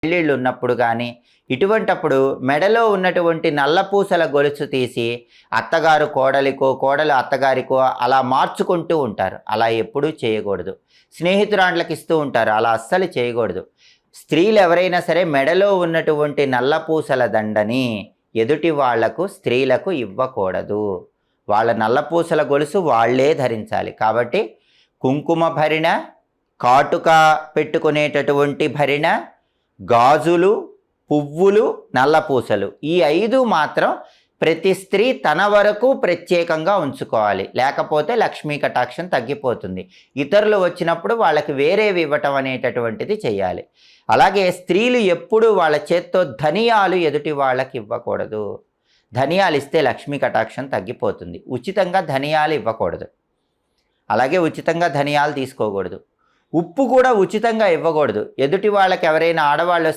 పెళ్ళిళ్ళు ఉన్నప్పుడు కానీ ఇటువంటప్పుడు మెడలో ఉన్నటువంటి నల్లపూసల గొలుసు తీసి అత్తగారు కోడలికో కోడలు అత్తగారికో అలా మార్చుకుంటూ ఉంటారు. అలా ఎప్పుడూ చేయకూడదు. స్నేహితురాండ్లకు ఇస్తూ ఉంటారు, అలా అస్సలు చేయకూడదు. స్త్రీలు ఎవరైనా సరే మెడలో ఉన్నటువంటి నల్లపూసల దండని ఎదుటి వాళ్లకు స్త్రీలకు ఇవ్వకూడదు. వాళ్ళ నల్లపూసల గొలుసు వాళ్ళే ధరించాలి. కాబట్టి కుంకుమ భరిణ, కాటుక పెట్టుకునేటటువంటి భరిణ, గాజులు, పువ్వులు, నల్లపూసలు ఈ 5 మాత్రం ప్రతి స్త్రీ తన వరకు ప్రత్యేకంగా ఉంచుకోవాలి. లేకపోతే లక్ష్మీ కటాక్షం తగ్గిపోతుంది. ఇతరులు వచ్చినప్పుడు వాళ్ళకి వేరేవి ఇవ్వటం అనేటటువంటిది చేయాలి. అలాగే స్త్రీలు ఎప్పుడూ వాళ్ళ చేత్తో ధనియాలు ఎదుటి వాళ్ళకి ఇవ్వకూడదు. ధనియాలు ఇస్తే లక్ష్మీ కటాక్షం తగ్గిపోతుంది. ఉచితంగా ధనియాలు ఇవ్వకూడదు. అలాగే ఉచితంగా ధనియాలు తీసుకోకూడదు. ఉప్పు కూడా ఉచితంగా ఇవ్వకూడదు. ఎదుటి వాళ్ళకి ఎవరైనా ఆడవాళ్ళు